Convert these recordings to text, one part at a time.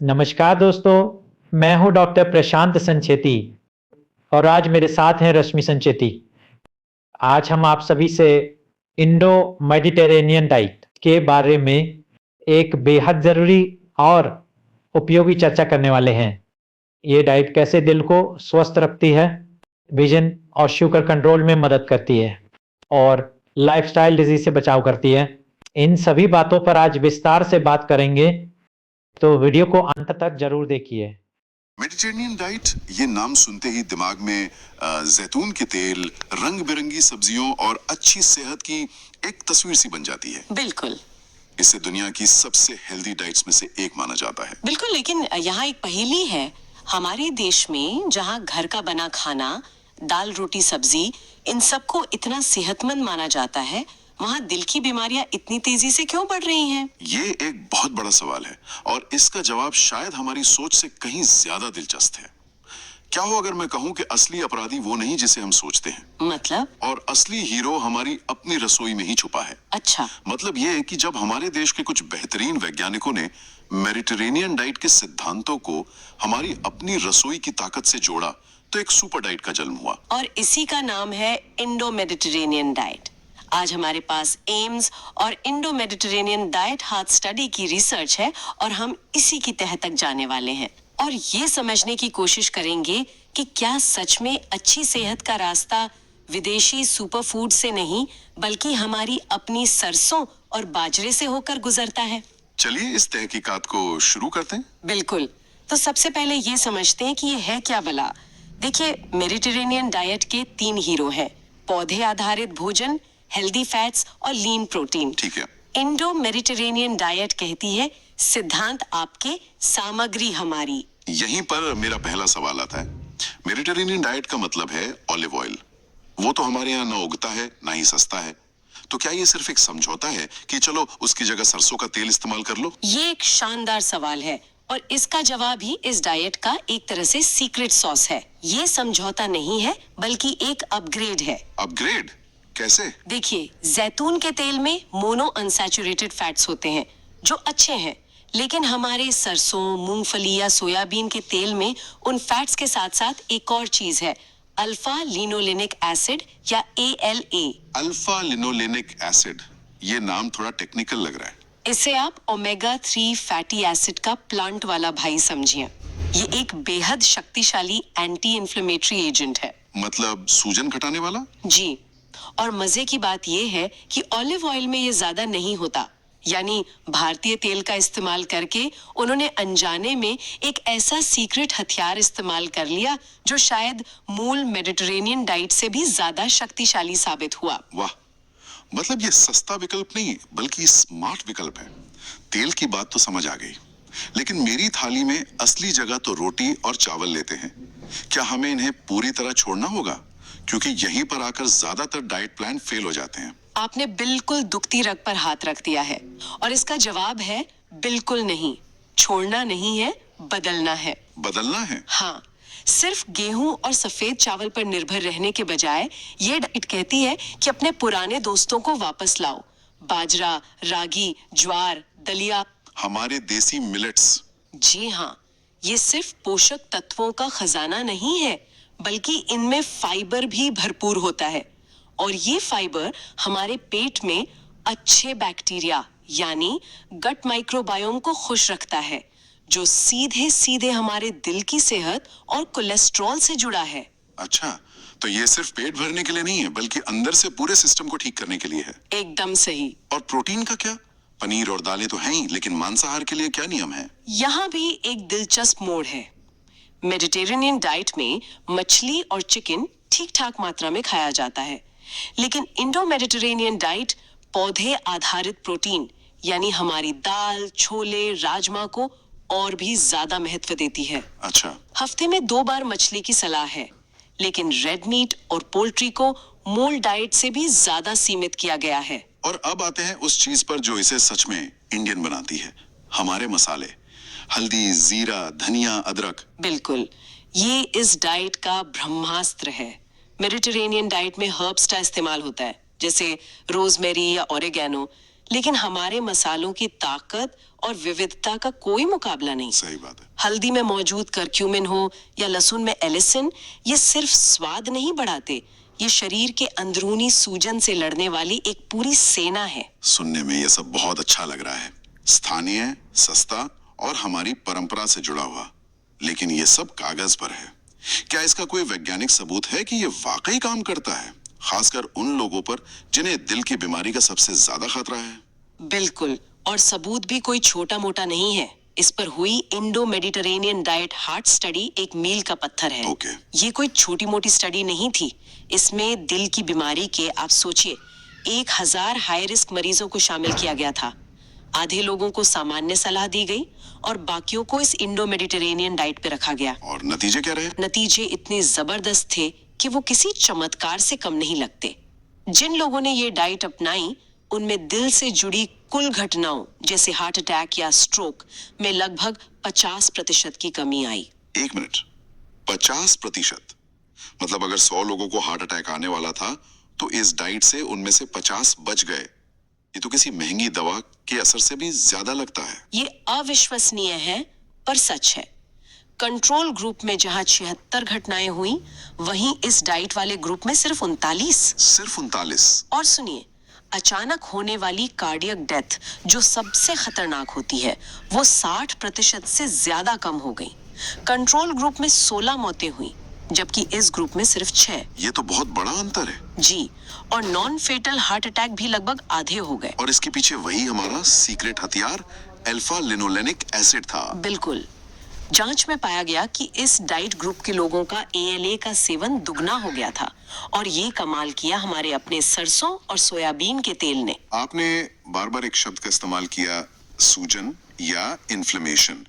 नमस्कार दोस्तों, मैं हूं डॉक्टर प्रशांत संचेती और आज मेरे साथ हैं रश्मि संचेती। आज हम आप सभी से इंडो मेडिटेरेनियन डाइट के बारे में एक बेहद ज़रूरी और उपयोगी चर्चा करने वाले हैं। ये डाइट कैसे दिल को स्वस्थ रखती है, विजन और शुगर कंट्रोल में मदद करती है और लाइफस्टाइल डिजीज से बचाव करती है। इन सभी बातों पर आज विस्तार से बात करेंगे, तो वीडियो को अंत तक जरूर देखिए। मेडिटेरेनियन डाइट, ये नाम सुनते ही दिमाग में जैतून के तेल, रंग बिरंगी सब्जियों और अच्छी सेहत की एक तस्वीर सी बन जाती है। बिल्कुल। इसे दुनिया की सबसे हेल्दी डाइट्स में से एक माना जाता है। बिल्कुल, लेकिन यहाँ एक पहेली है। हमारे देश में जहाँ घर का बना खाना, दाल रोटी सब्जी, इन सबको इतना सेहतमंद माना जाता है, वहाँ दिल की बीमारियां इतनी तेजी से क्यों बढ़ रही हैं? ये एक बहुत बड़ा सवाल है और इसका जवाब शायद हमारी सोच से कहीं ज्यादा दिलचस्प है। क्या हो अगर मैं कहूँ कि असली अपराधी वो नहीं जिसे हम सोचते हैं, मतलब? और असली हीरो हमारी अपनी रसोई में ही छुपा है। अच्छा। मतलब ये है कि जब हमारे देश के कुछ बेहतरीन वैज्ञानिकों ने मेडिटेरेनियन डाइट के सिद्धांतों को हमारी अपनी रसोई की ताकत से जोड़ा, तो एक सुपर डाइट का जन्म हुआ। और इसी का नाम है इंडो मेडिटेरेनियन डाइट। आज हमारे पास एम्स और Indo Mediterranean diet heart study की रिसर्च है और हम इसी की तह तक जाने वाले हैं और ये समझने की कोशिश करेंगे कि क्या सच में अच्छी सेहत का रास्ता विदेशी सुपर फूड से नहीं, बल्कि हमारी अपनी सरसों और बाजरे से होकर गुजरता है। चलिए इस तहकीकात को शुरू करते हैं। बिल्कुल। तो सबसे पहले ये समझते हैं कि ये है क्या भला। देखिए, मेडिटेरेनियन डाइट के 3 हीरो हैं: पौधे आधारित भोजन, हेल्दी फैट्स और लीन प्रोटीन। ठीक है। इंडो मेडिटेरेनियन डाइट कहती है सिद्धांत आपके, सामग्री हमारी। यहीं पर मेरा पहला सवाल आता है। मेडिटेरेनियन डाइट का मतलब है ऑलिव ऑयल। वो तो हमारे यहाँ ना उगता है ना ही सस्ता है, तो क्या ये सिर्फ एक समझौता है कि चलो उसकी जगह सरसों का तेल इस्तेमाल कर लो? ये एक शानदार सवाल है और इसका जवाब ही इस डाइट का एक तरह से सीक्रेट सॉस है। ये समझौता नहीं है, बल्कि एक अपग्रेड है। अपग्रेड कैसे? देखिए, जैतून के तेल में मोनो अनसैचुरेटेड फैट्स होते हैं जो अच्छे हैं, लेकिन हमारे सरसों, मूंगफली या सोयाबीन के तेल में उन फैट्स के साथ साथ एक और चीज है, अल्फा लिनोलेनिक एसिड या ALA। अल्फा लिनोलेनिक एसिड, ये नाम थोड़ा टेक्निकल लग रहा है। इसे आप ओमेगा 3 फैटी एसिड का प्लांट वाला भाई समझिए। ये एक बेहद शक्तिशाली एंटी इन्फ्लेमेटरी एजेंट है। मतलब सूजन घटाने वाला? जी। और मजे की बात यह है कि ऑलिव ऑयल में ये ज्यादा नहीं होता, यानी भारतीय तेल का इस्तेमाल करके उन्होंने अनजाने में एक ऐसा सीक्रेट हथियार इस्तेमाल कर लिया जो शायद मूल मेडिटेरेनियन डाइट से भी ज्यादा शक्तिशाली साबित हुआ। वाह, मतलब ये सस्ता विकल्प नहीं बल्कि स्मार्ट विकल्प है। तेल की बात तो समझ आ गई, लेकिन मेरी थाली में असली जगह तो रोटी और चावल लेते हैं। क्या हमें इन्हें पूरी तरह छोड़ना होगा? क्योंकि यहीं पर आकर ज्यादातर डाइट प्लान फेल हो जाते हैं। आपने बिल्कुल दुखती रग पर हाथ रख दिया है और इसका जवाब है बिल्कुल नहीं। छोड़ना नहीं है, बदलना है। बदलना है? हाँ, सिर्फ गेहूं और सफेद चावल पर निर्भर रहने के बजाय ये डाइट कहती है कि अपने पुराने दोस्तों को वापस लाओ। बाजरा, रागी, ज्वार, दलिया, हमारे देसी मिलेट्स। जी हाँ, ये सिर्फ पोषक तत्वों का खजाना नहीं है, बल्कि इनमें फाइबर भी भरपूर होता है और ये फाइबर हमारे पेट में अच्छे बैक्टीरिया यानी गट माइक्रोबायोम को खुश रखता है, जो सीधे सीधे हमारे दिल की सेहत और कोलेस्ट्रॉल से जुड़ा है। अच्छा, तो ये सिर्फ पेट भरने के लिए नहीं है बल्कि अंदर से पूरे सिस्टम को ठीक करने के लिए है। एकदम सही। और प्रोटीन का क्या? पनीर और दालें तो हैं ही, लेकिन मांसाहार के लिए क्या नियम है? यहाँ भी एक दिलचस्प मोड़ है। मेडिटेरेनियन डाइट में मछली और चिकन ठीक ठाक मात्रा में खाया जाता है, लेकिन इंडो मेडिटेरेनियन डाइट पौधे आधारित प्रोटीन यानी हमारी दाल, छोले, राजमा को और भी ज्यादा महत्व देती है। अच्छा। हफ्ते में 2 बार मछली की सलाह है, लेकिन रेड मीट और पोल्ट्री को मूल डाइट से भी ज्यादा सीमित किया गया है। और अब आते हैं उस चीज पर जो इसे सच में इंडियन बनाती है, हमारे मसाले, हल्दी, जीरा, धनिया, अदरक। बिल्कुल, ये इस डाइट का ब्रह्मास्त्र है। मेडिटेरेनियन डाइट में हर्ब्स का इस्तेमाल होता है, जैसे रोजमेरी या ओरेगैनो, लेकिन हमारे मसालों की ताकत और विविधता का कोई मुकाबला नहीं। सही बात है। हल्दी में मौजूद करक्यूमिन हो या लहसुन में एलिसिन, ये सिर्फ स्वाद नहीं बढ़ाते, ये शरीर के अंदरूनी सूजन से लड़ने वाली एक पूरी सेना है। सुनने में ये सब बहुत अच्छा लग रहा है, स्थानीय, सस्ता और हमारी परंपरा से जुड़ा हुआ। लेकिन ये सब कागज पर है। क्या इसका कोई वैज्ञानिक सबूत है कि ये वाकई काम करता है, खासकर उन लोगों पर जिन्हें दिल की बीमारी का सबसे ज्यादा खतरा है? बिल्कुल, और सबूत भी कोई छोटा मोटा नहीं है। इस पर हुई Indo Mediterranean diet heart study एक मील का पत्थर है। ओके। ये कोई छोटी मोटी स्टडी नहीं थी। इसमें दिल की बीमारी के, आप सोचिए, 1000 हाई रिस्क मरीजों को शामिल किया गया था। आधे लोगों को सामान्य सलाह दी गई और बाकियों को इस इंडो मेडिटरेनियन डाइट पे रखा गया। और नतीजे क्या रहे? नतीजे इतने जबरदस्त थे कि वो किसी चमत्कार से कम नहीं लगते। जिन लोगों ने ये डाइट अपनाई, उनमें दिल से जुड़ी कुल घटनाओं जैसे हार्ट अटैक या स्ट्रोक में लगभग 50% की कमी आई। एक मिनट, 50%? मतलब अगर 100 लोगों को हार्ट अटैक आने वाला था तो इस डाइट से उनमें से 50 बच गए। ये तो किसी महंगी दवा के असर से भी ज्यादा लगता है। ये अविश्वसनीय है पर सच है। कंट्रोल ग्रुप में जहां 76 घटनाएं हुई, वहीं इस डाइट वाले ग्रुप में सिर्फ 39। सिर्फ 39? और सुनिए, अचानक होने वाली कार्डियक डेथ जो सबसे खतरनाक होती है, वो 60% से ज्यादा कम हो गई। कंट्रोल ग्रुप में 16 मौतें हुई, जबकि इस ग्रुप में सिर्फ 6। ये तो बहुत बड़ा अंतर है। जी, और नॉन फेटल हार्ट अटैक भी लगभग आधे हो गए। और इसके पीछे वही हमारा सीक्रेट हथियार अल्फा लिनोलेनिक एसिड था। बिल्कुल। जांच में पाया गया कि इस डाइट ग्रुप के लोगों का ALA का सेवन दुगना हो गया था, और ये कमाल किया हमारे अपने सरसों और सोयाबीन के तेल ने। आपने बार बार एक शब्द का इस्तेमाल किया, सूजन या इन्फ्लेमेशन।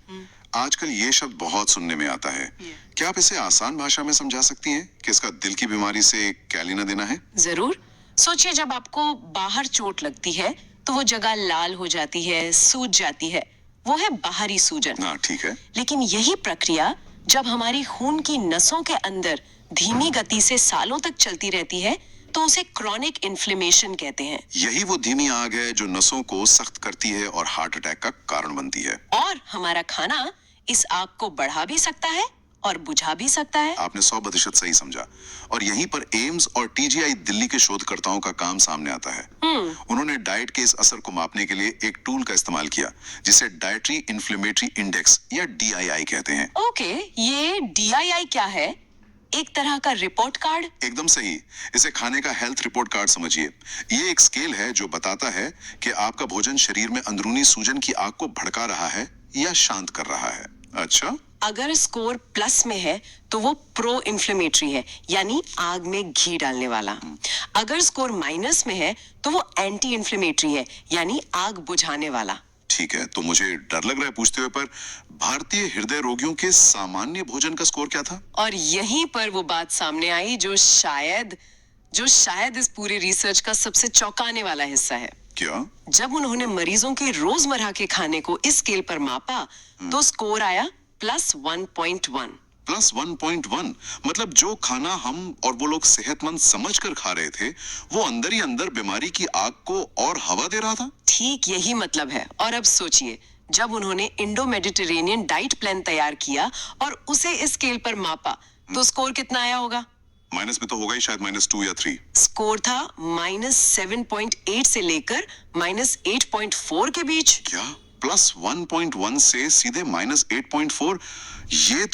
आजकल ये शब्द बहुत सुनने में आता है। क्या आप इसे आसान भाषा में समझा सकती हैं कि इसका दिल की बीमारी से क्या लेना देना है? जरूर। सोचिए, जब आपको बाहर चोट लगती है तो वो जगह लाल हो जाती है, सूज जाती है, वो है बाहरी सूजन। हाँ, ठीक है। लेकिन यही प्रक्रिया जब हमारी खून की नसों के अंदर धीमी गति से सालों तक चलती रहती है, तो उसे क्रॉनिक इन्फ्लेमेशन कहते हैं। यही वो धीमी आग है जो नसों को सख्त करती है और हार्ट अटैक का कारण बनती है। और हमारा खाना इस आग को बढ़ा भी सकता है और बुझा भी सकता है। आपने 100% सही समझा। और यहीं पर एम्स और TGI दिल्ली के शोधकर्ताओं का काम सामने आता है। उन्होंने डाइट के इस असर को मापने के लिए एक टूल का इस्तेमाल किया, जिसे डाइटरी इन्फ्लेमेटरी इंडेक्स या DII कहते हैं। ओके, ये DII क्या है? एक तरह का रिपोर्ट कार्ड? एकदम सही। इसे खाने का हेल्थ रिपोर्ट कार्ड समझिए। ये एक स्केल है जो बताता है कि आपका भोजन शरीर में अंदरूनी सूजन की आग को भड़का रहा है या शांत कर रहा है। अच्छा, अगर स्कोर प्लस में है तो वो प्रो इन्फ्लेमेटरी है, यानी आग में घी डालने वाला। अगर स्कोर माइनस में है तो वो एंटी इन्फ्लेमेटरी है, यानी आग बुझाने वाला। ठीक है, तो मुझे डर लग रहा है पूछते हुए, पर भारतीय हृदय रोगियों के सामान्य भोजन का स्कोर क्या था? और यहीं पर वो बात सामने आई जो शायद इस पूरी रिसर्च का सबसे चौंकाने वाला हिस्सा है। क्या? जब उन्होंने मरीजों के रोजमर्रा के खाने को इस स्केल पर मापा, तो स्कोर आया +1.1। +1.1 मतलब जो खाना हम और वो लोग सेहतमंद समझकर खा रहे थे, वो अंदर ही अंदर बीमारी की आग को और हवा दे रहा था। ठीक यही मतलब है। और अब सोचिए, जब उन्होंने इंडो मेडिटेरेनियन डाइट प्लान तैयार किया और उसे इस स्केल पर मापा, तो स्कोर कितना आया होगा? माइनस में तो होगा ही, शायद -2 या 3। स्कोर था -7.8 से लेकर -8.4 के बीच। क्या? +1.1 से सीधे -8.4? ये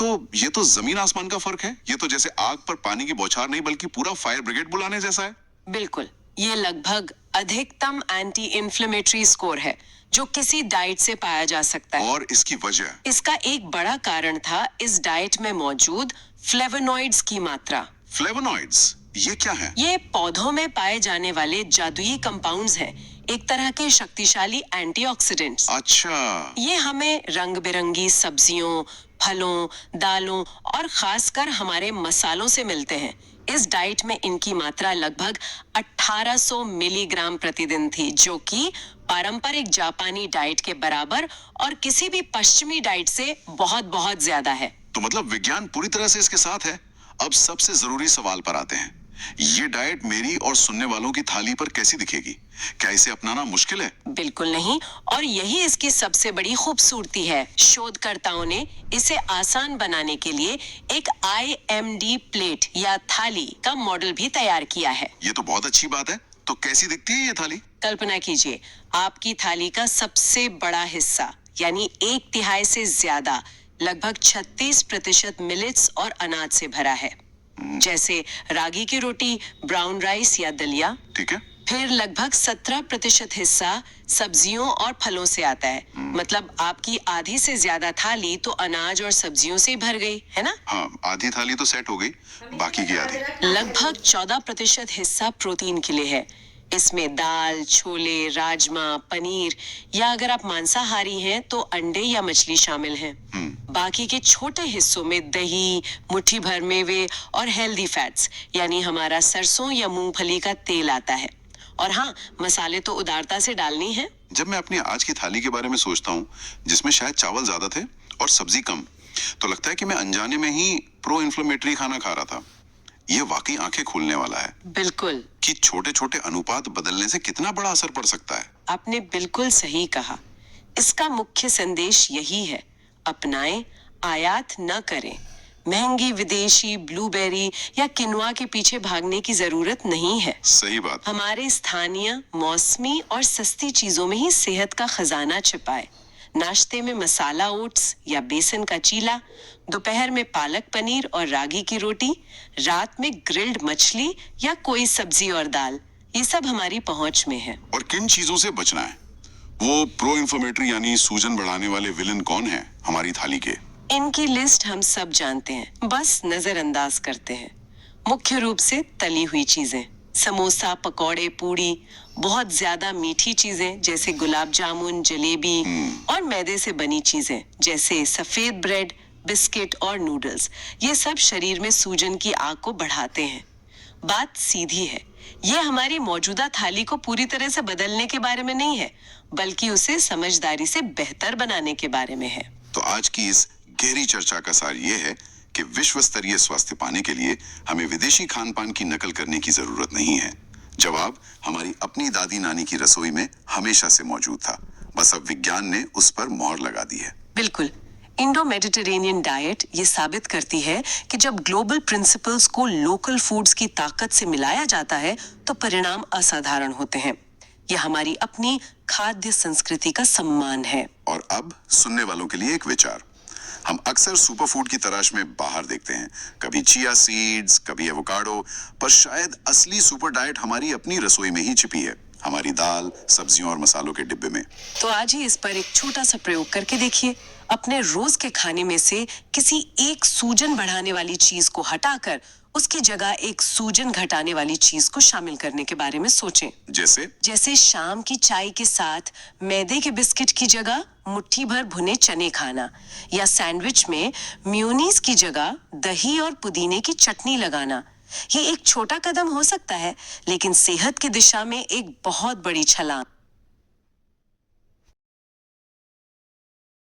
तो जमीन आसमान का फर्क है। ये तो जैसे आग पर पानी की बौछार नहीं, बल्कि पूरा फायर ब्रिगेड बुलाने जैसा है। बिल्कुल, ये लगभग अधिकतम एंटी इन्फ्लेमेटरी स्कोर है जो किसी डाइट से पाया जा सकता है। और इसकी वजह? इसका एक बड़ा कारण था इस डाइट में मौजूद फ्लेवोनॉइड्स की मात्रा। फ्लेवोनॉइड्स, ये क्या है? ये पौधों में पाए जाने वाले जादुई कंपाउंड्स हैं, एक तरह के शक्तिशाली एंटीऑक्सीडेंट्स। अच्छा। ये हमें रंग बिरंगी सब्जियों, फलों, दालों और खासकर हमारे मसालों से मिलते हैं। इस डाइट में इनकी मात्रा लगभग 1800 मिलीग्राम प्रतिदिन थी, जो कि पारंपरिक जापानी डाइट के बराबर और किसी भी पश्चिमी डाइट से बहुत बहुत ज्यादा है। तो मतलब विज्ञान पूरी तरह से इसके साथ है। अब सबसे जरूरी सवाल पर आते हैं। ये डाइट मेरी और सुनने वालों की थाली पर कैसी दिखेगी? क्या इसे अपनाना मुश्किल है? बिल्कुल नहीं, और यही इसकी सबसे बड़ी खूबसूरती है। शोधकर्ताओं ने इसे आसान बनाने के लिए एक IMD प्लेट या थाली का मॉडल भी तैयार किया है। ये तो बहुत अच्छी बात है। तो कैसी दिखती है ये थाली? कल्पना कीजिए, आपकी थाली का सबसे बड़ा हिस्सा यानी 1/3 से ज्यादा, लगभग 36% मिलेट्स और अनाज से भरा है, जैसे रागी की रोटी, ब्राउन राइस या दलिया। ठीक है। फिर लगभग 17% हिस्सा सब्जियों और फलों से आता है। मतलब आपकी आधी से ज्यादा थाली तो अनाज और सब्जियों से भर गई, है ना? हाँ, आधी थाली तो सेट हो गई, बाकी की आधी। लगभग 14% हिस्सा प्रोटीन के लिए है। इसमें दाल, छोले, राजमा, पनीर, या अगर आप मांसाहारी हैं तो अंडे या मछली शामिल हैं। बाकी के छोटे हिस्सों में दही, मुट्ठी भर मेवे और हेल्दी फैट्स यानी हमारा सरसों या मूंगफली का तेल आता है। और हाँ, मसाले तो उदारता से डालनी है। जब मैं अपनी आज की थाली के बारे में सोचता हूँ, जिसमें शायद चावल ज्यादा थे और सब्जी कम, तो लगता है कि मैं अनजाने में ही प्रो इन्फ्लेमेटरी खाना खा रहा था। ये वाकई आंखें खोलने वाला है बिल्कुल, कि छोटे छोटे अनुपात बदलने से कितना बड़ा असर पड़ सकता है। आपने बिल्कुल सही कहा। इसका मुख्य संदेश यही है, अपनाएं, आयात न करें। महंगी विदेशी ब्लूबेरी या किनुआ के पीछे भागने की जरूरत नहीं है। सही बात। हमारे स्थानीय, मौसमी और सस्ती चीजों में ही सेहत का खजाना छिपाए। नाश्ते में मसाला ओट्स या बेसन का चीला, दोपहर में पालक पनीर और रागी की रोटी, रात में ग्रिल्ड मछली या कोई सब्जी और दाल, ये सब हमारी पहुंच में है। और किन चीजों से बचना है? वो प्रो इन्फ्लेमेटरी यानी सूजन बढ़ाने वाले विलन कौन है हमारी थाली के? इनकी लिस्ट हम सब जानते हैं, बस नजरअंदाज करते हैं। मुख्य रूप से तली हुई चीजें, समोसा, पकौड़े, पूड़ी, बहुत ज्यादा मीठी चीजें जैसे गुलाब जामुन, जलेबी, और मैदे से बनी चीजें जैसे सफेद ब्रेड, बिस्किट और नूडल्स, ये सब शरीर में सूजन की आग को बढ़ाते हैं। बात सीधी है, ये हमारी मौजूदा थाली को पूरी तरह से बदलने के बारे में नहीं है, बल्कि उसे समझदारी से बेहतर बनाने के बारे में है। तो आज की इस गहरी चर्चा का सार ये है कि विश्व स्तरीय स्वास्थ्य पाने के लिए हमें विदेशी खान पान की नकल करने की जरूरत नहीं है। जवाब हमारी अपनी दादी नानी की रसोई में हमेशा से मौजूद था, बस अब विज्ञान ने उस पर मोहर लगा दी है। बिल्कुल, इंडो मेडिटेरेनियन डाइट ये साबित करती है कि जब ग्लोबल प्रिंसिपल्स को लोकल फूड्स की ताकत से मिलाया जाता है तो परिणाम असाधारण होते हैं। यह हमारी अपनी खाद्य संस्कृति का सम्मान है। और अब सुनने वालों के लिए एक विचार। हम अक्सर सुपरफूड की तलाश में बाहर देखते हैं, कभी चिया सीड्स, कभी एवोकाडो, पर शायद असली सुपर डाइट हमारी अपनी रसोई में ही छिपी है, हमारी दाल, सब्जियों और मसालों के डिब्बे में। तो आज ही इस पर एक छोटा सा प्रयोग करके देखिए। अपने रोज के खाने में से किसी एक सूजन बढ़ाने वाली चीज को हटाकर उसकी जगह एक सूजन घटाने वाली चीज को शामिल करने के बारे में सोचें। जैसे शाम की चाय के साथ मैदे के बिस्किट की जगह मुट्ठी भर भुने चने खाना, या सैंडविच में मेयोनीज की जगह दही और पुदीने की चटनी लगाना। ये एक छोटा कदम हो सकता है, लेकिन सेहत की दिशा में एक बहुत बड़ी छलांग।